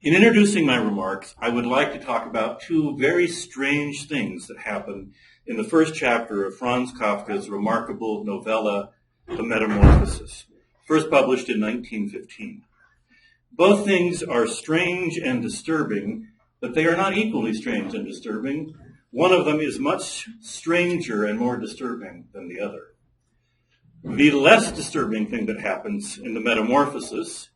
In introducing my remarks, I would like to talk about two very strange things that happen in the first chapter of Franz Kafka's remarkable novella, The Metamorphosis, first published in 1915. Both things are strange and disturbing, but they are not equally strange and disturbing. One of them is much stranger and more disturbing than the other. The less disturbing thing that happens in The Metamorphosis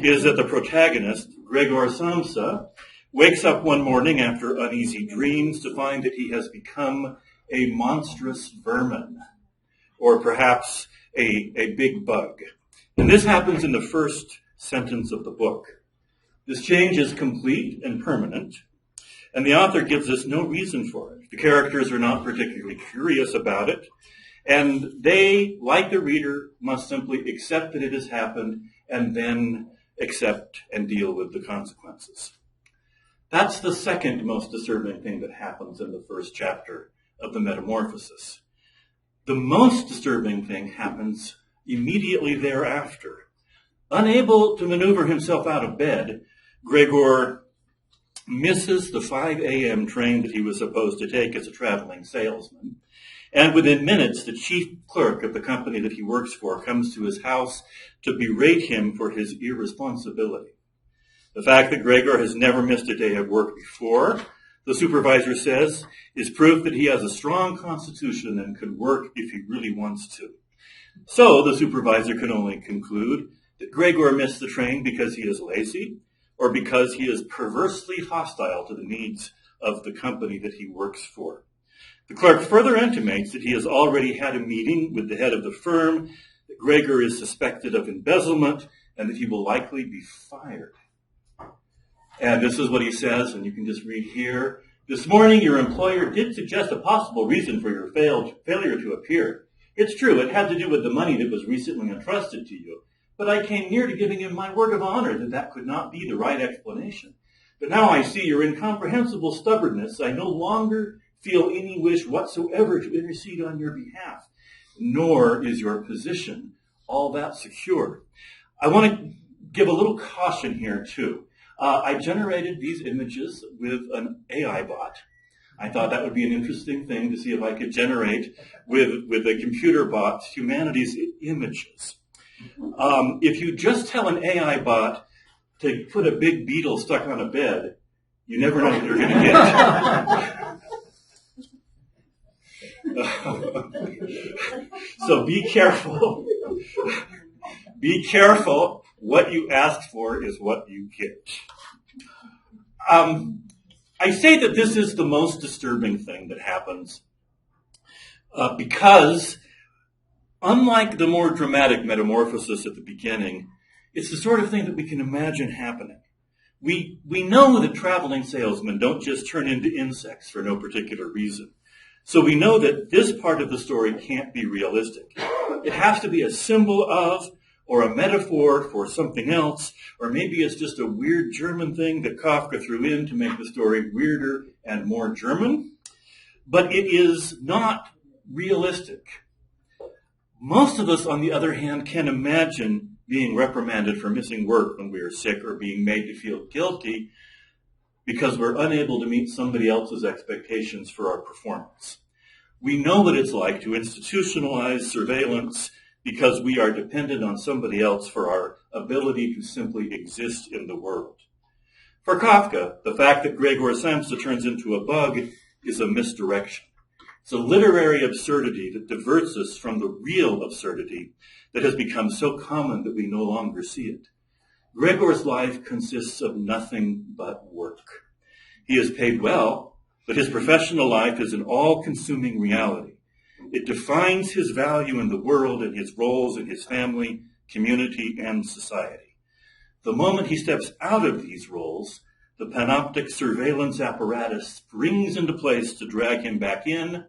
is that the protagonist, Gregor Samsa, wakes up one morning after uneasy dreams to find that he has become a monstrous vermin, or perhaps a big bug. And this happens in the first sentence of the book. This change is complete and permanent, and the author gives us no reason for it. The characters are not particularly curious about it, and they, like the reader, must simply accept that it has happened and then accept and deal with the consequences. That's the second most disturbing thing that happens in the first chapter of The Metamorphosis. The most disturbing thing happens immediately thereafter. Unable to maneuver himself out of bed, Gregor misses the 5 a.m. train that he was supposed to take as a traveling salesman. And within minutes, the chief clerk of the company that he works for comes to his house to berate him for his irresponsibility. The fact that Gregor has never missed a day of work before, the supervisor says, is proof that he has a strong constitution and can work if he really wants to. So the supervisor can only conclude that Gregor missed the train because he is lazy or because he is perversely hostile to the needs of the company that he works for. The clerk further intimates that he has already had a meeting with the head of the firm, that Gregor is suspected of embezzlement, and that he will likely be fired. And this is what he says, and you can just read here. This morning, your employer did suggest a possible reason for your failure to appear. It's true, it had to do with the money that was recently entrusted to you. But I came near to giving him my word of honor that could not be the right explanation. But now I see your incomprehensible stubbornness. I no longer feel any wish whatsoever to intercede on your behalf, nor is your position all that secure. I want to give a little caution here, too. I generated these images with an AI bot. I thought that would be an interesting thing to see if I could generate with a computer bot humanity's images. If you just tell an AI bot to put a big beetle stuck on a bed, you never know what you're going to get. So be careful. Be careful. What you ask for is what you get. I say that this is the most disturbing thing that happens because unlike the more dramatic metamorphosis at the beginning, it's the sort of thing that we can imagine happening. We know that traveling salesmen don't just turn into insects for no particular reason. So we know that this part of the story can't be realistic. It has to be a symbol of or a metaphor for something else, or maybe it's just a weird German thing that Kafka threw in to make the story weirder and more German. But it is not realistic. Most of us, on the other hand, can imagine being reprimanded for missing work when we are sick or being made to feel guilty because we're unable to meet somebody else's expectations for our performance. We know what it's like to institutionalize surveillance because we are dependent on somebody else for our ability to simply exist in the world. For Kafka, the fact that Gregor Samsa turns into a bug is a misdirection. It's a literary absurdity that diverts us from the real absurdity that has become so common that we no longer see it. Gregor's life consists of nothing but work. He is paid well, but his professional life is an all-consuming reality. It defines his value in the world and his roles in his family, community, and society. The moment he steps out of these roles, the panoptic surveillance apparatus springs into place to drag him back in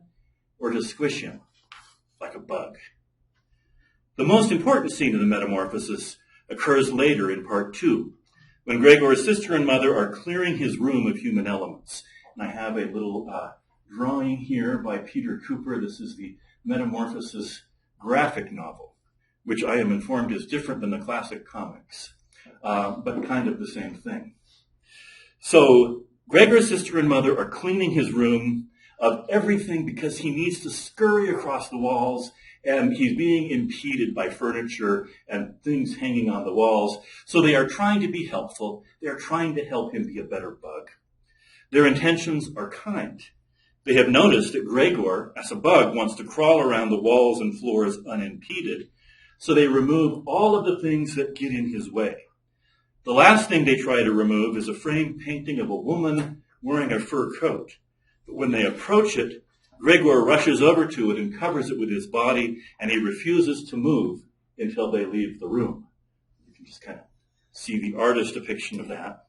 or to squish him like a bug. The most important scene in the Metamorphosis occurs later in part 2, when Gregor's sister and mother are clearing his room of human elements. And I have a little drawing here by Peter Cooper. This is the Metamorphosis graphic novel, which I am informed is different than the classic comics, but kind of the same thing. So Gregor's sister and mother are cleaning his room of everything because he needs to scurry across the walls, and he's being impeded by furniture and things hanging on the walls. So they are trying to be helpful. They are trying to help him be a better bug. Their intentions are kind. They have noticed that Gregor, as a bug, wants to crawl around the walls and floors unimpeded, so they remove all of the things that get in his way. The last thing they try to remove is a framed painting of a woman wearing a fur coat. But when they approach it, Gregor rushes over to it and covers it with his body, and he refuses to move until they leave the room. You can just kind of see the artist's depiction of that.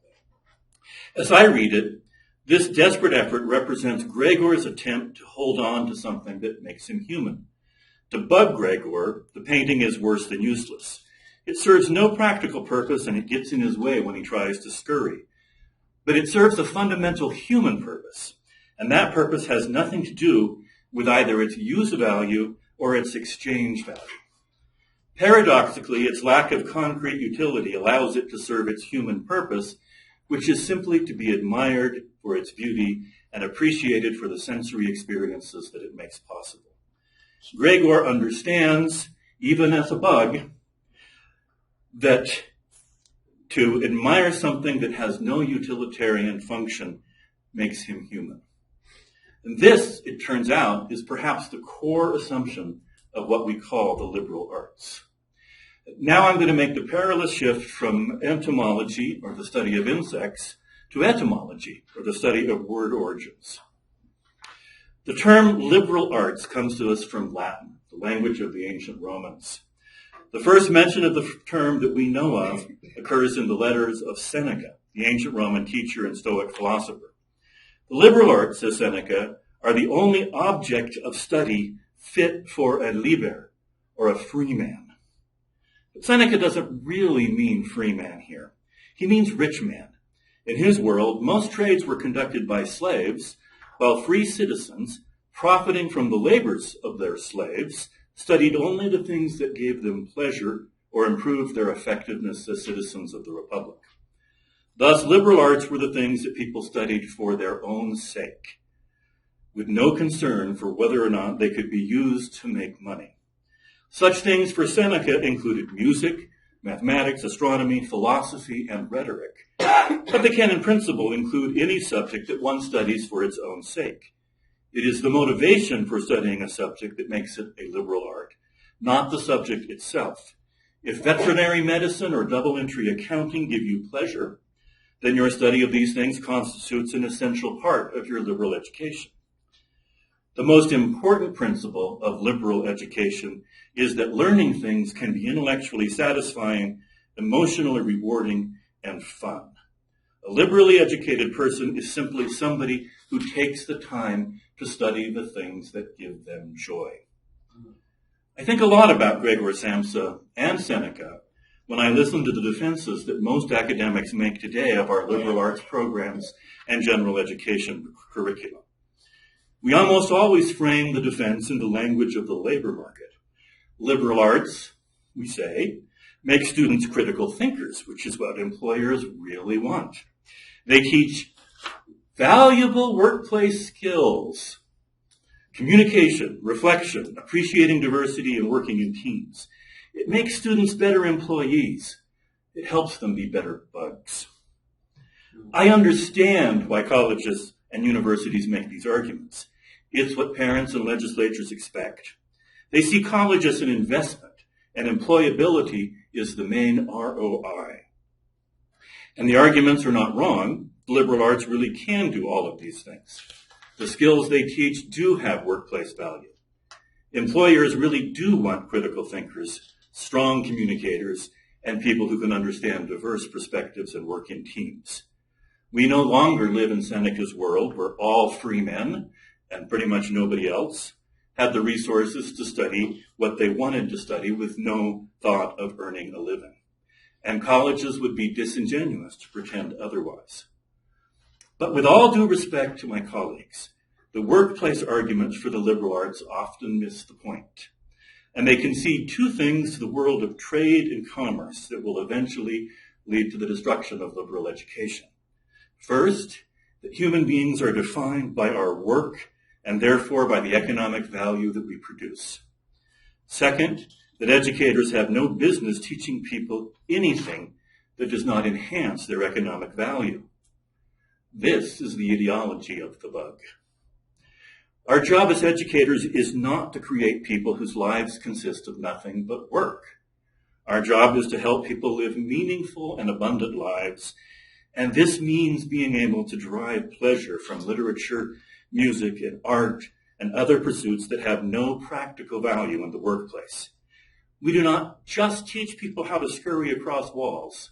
As I read it, this desperate effort represents Gregor's attempt to hold on to something that makes him human. To bug Gregor, the painting is worse than useless. It serves no practical purpose, and it gets in his way when he tries to scurry. But it serves a fundamental human purpose, and that purpose has nothing to do with either its use value or its exchange value. Paradoxically, its lack of concrete utility allows it to serve its human purpose, which is simply to be admired for its beauty and appreciated for the sensory experiences that it makes possible. Gregor understands, even as a bug, that to admire something that has no utilitarian function makes him human. And this, it turns out, is perhaps the core assumption of what we call the liberal arts. Now I'm going to make the perilous shift from entomology, or the study of insects, to etymology, or the study of word origins. The term liberal arts comes to us from Latin, the language of the ancient Romans. The first mention of the term that we know of occurs in the letters of Seneca, the ancient Roman teacher and Stoic philosopher. The liberal arts, says Seneca, are the only object of study fit for a liber, or a free man. But Seneca doesn't really mean free man here. He means rich man. In his world, most trades were conducted by slaves, while free citizens, profiting from the labors of their slaves, studied only the things that gave them pleasure or improved their effectiveness as citizens of the Republic. Thus, liberal arts were the things that people studied for their own sake, with no concern for whether or not they could be used to make money. Such things for Seneca included music, mathematics, astronomy, philosophy, and rhetoric. But they can, in principle, include any subject that one studies for its own sake. It is the motivation for studying a subject that makes it a liberal art, not the subject itself. If veterinary medicine or double-entry accounting give you pleasure, then your study of these things constitutes an essential part of your liberal education. The most important principle of liberal education is that learning things can be intellectually satisfying, emotionally rewarding, and fun. A liberally educated person is simply somebody who takes the time to study the things that give them joy. I think a lot about Gregor Samsa and Seneca when I listen to the defenses that most academics make today of our liberal arts programs and general education curricula. We almost always frame the defense in the language of the labor market. Liberal arts, we say, make students critical thinkers, which is what employers really want. They teach valuable workplace skills, communication, reflection, appreciating diversity, and working in teams. It makes students better employees. It helps them be better bugs. I understand why colleges and universities make these arguments. It's what parents and legislatures expect. They see college as an investment, and employability is the main ROI. And the arguments are not wrong. The liberal arts really can do all of these things. The skills they teach do have workplace value. Employers really do want critical thinkers, strong communicators, and people who can understand diverse perspectives and work in teams. We no longer live in Seneca's world where all free men, and pretty much nobody else, had the resources to study what they wanted to study with no thought of earning a living. And colleges would be disingenuous to pretend otherwise. But with all due respect to my colleagues, the workplace arguments for the liberal arts often miss the point. And they concede two things to the world of trade and commerce that will eventually lead to the destruction of liberal education. First, that human beings are defined by our work and therefore by the economic value that we produce. Second, that educators have no business teaching people anything that does not enhance their economic value. This is the ideology of the bug. Our job as educators is not to create people whose lives consist of nothing but work. Our job is to help people live meaningful and abundant lives, and this means being able to derive pleasure from literature, music, and art, and other pursuits that have no practical value in the workplace. We do not just teach people how to scurry across walls.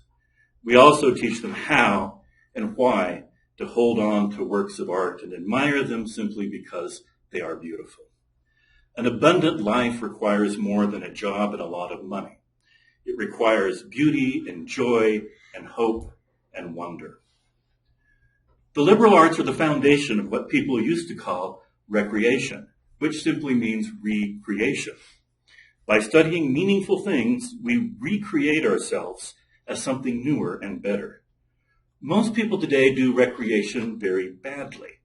We also teach them how and why to hold on to works of art and admire them simply because they are beautiful. An abundant life requires more than a job and a lot of money. It requires beauty and joy and hope and wonder. The liberal arts are the foundation of what people used to call recreation, which simply means recreation. By studying meaningful things, we recreate ourselves as something newer and better. Most people today do recreation very badly.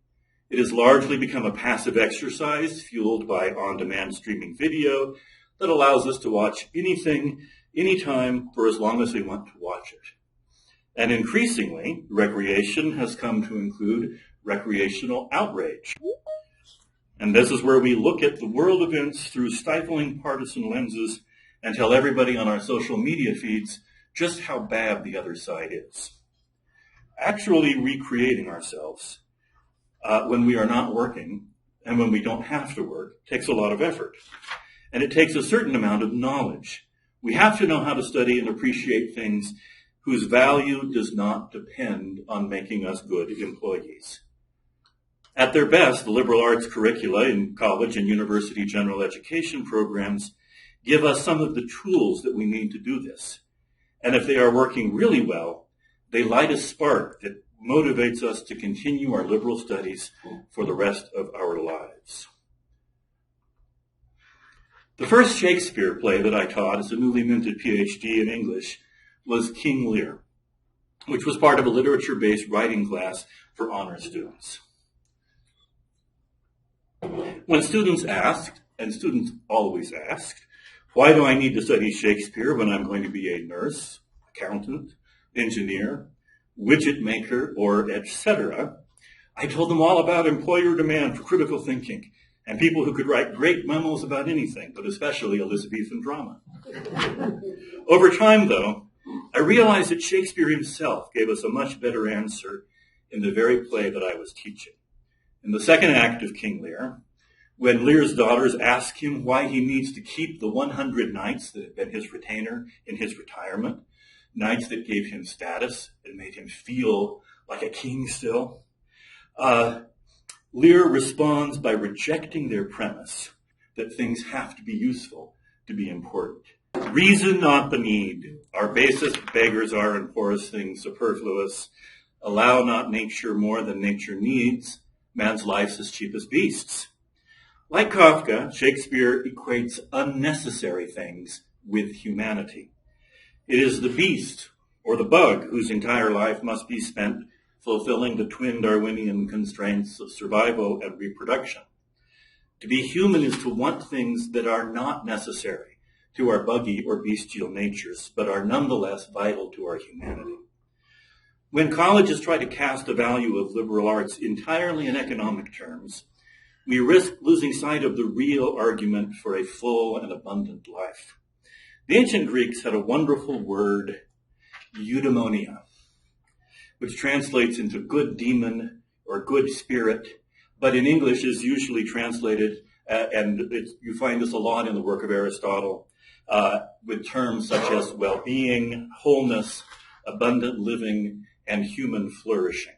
It has largely become a passive exercise fueled by on-demand streaming video that allows us to watch anything, anytime, for as long as we want to watch it. And increasingly, recreation has come to include recreational outrage. And this is where we look at the world events through stifling partisan lenses and tell everybody on our social media feeds just how bad the other side is. Actually recreating ourselves when we are not working and when we don't have to work takes a lot of effort. And it takes a certain amount of knowledge. We have to know how to study and appreciate things whose value does not depend on making us good employees. At their best, the liberal arts curricula in college and university general education programs give us some of the tools that we need to do this. And if they are working really well, they light a spark that motivates us to continue our liberal studies for the rest of our lives. The first Shakespeare play that I taught as a newly minted PhD in English was King Lear, which was part of a literature-based writing class for honor students. When students asked, and students always asked, why do I need to study Shakespeare when I'm going to be a nurse, accountant, engineer, widget maker, or etc., I told them all about employer demand for critical thinking and people who could write great memos about anything, but especially Elizabethan drama. Over time, though, I realized that Shakespeare himself gave us a much better answer in the very play that I was teaching. In the second act of King Lear, when Lear's daughters ask him why he needs to keep the 100 knights that had been his retainer in his retirement, knights that gave him status and made him feel like a king still, Lear responds by rejecting their premise that things have to be useful to be important. Reason not the need. Our basest beggars are and poorest things superfluous. Allow not nature more than nature needs. Man's life's as cheap as beasts. Like Kafka, Shakespeare equates unnecessary things with humanity. It is the beast or the bug whose entire life must be spent fulfilling the twin Darwinian constraints of survival and reproduction. To be human is to want things that are not necessary to our buggy or bestial natures, but are nonetheless vital to our humanity. When colleges try to cast the value of liberal arts entirely in economic terms, we risk losing sight of the real argument for a full and abundant life. The ancient Greeks had a wonderful word, eudaimonia, which translates into good demon or good spirit, but in English is usually translated, you find this a lot in the work of Aristotle, with terms such as well-being, wholeness, abundant living, and human flourishing.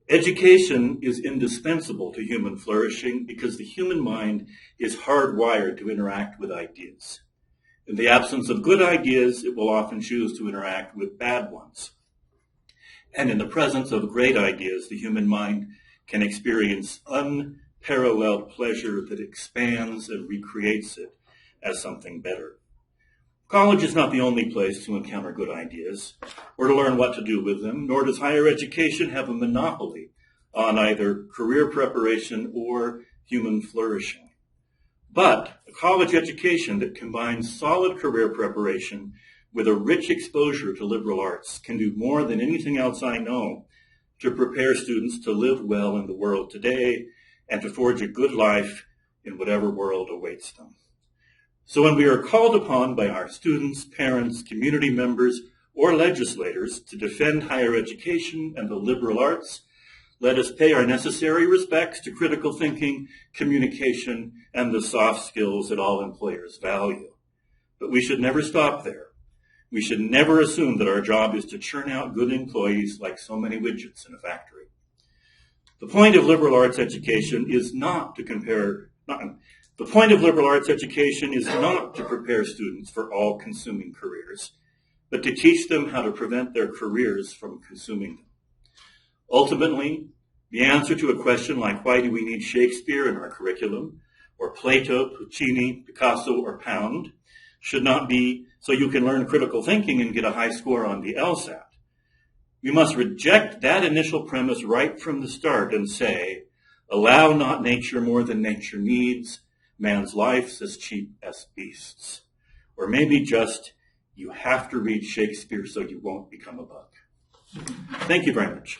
Education is indispensable to human flourishing because the human mind is hardwired to interact with ideas. In the absence of good ideas, it will often choose to interact with bad ones. And in the presence of great ideas, the human mind can experience unparalleled pleasure that expands and recreates it as something better. College is not the only place to encounter good ideas or to learn what to do with them, nor does higher education have a monopoly on either career preparation or human flourishing. But a college education that combines solid career preparation with a rich exposure to liberal arts can do more than anything else I know to prepare students to live well in the world today and to forge a good life in whatever world awaits them. So when we are called upon by our students, parents, community members, or legislators to defend higher education and the liberal arts, let us pay our necessary respects to critical thinking, communication, and the soft skills that all employers value. But we should never stop there. We should never assume that our job is to churn out good employees like so many widgets in a factory. The point of liberal arts education is not to prepare students for all-consuming careers, but to teach them how to prevent their careers from consuming them. Ultimately, the answer to a question like why do we need Shakespeare in our curriculum, or Plato, Puccini, Picasso, or Pound, should not be so you can learn critical thinking and get a high score on the LSAT. We must reject that initial premise right from the start and say, allow not nature more than nature needs, man's life's as cheap as beasts. Or maybe just, you have to read Shakespeare so you won't become a bug. Thank you very much.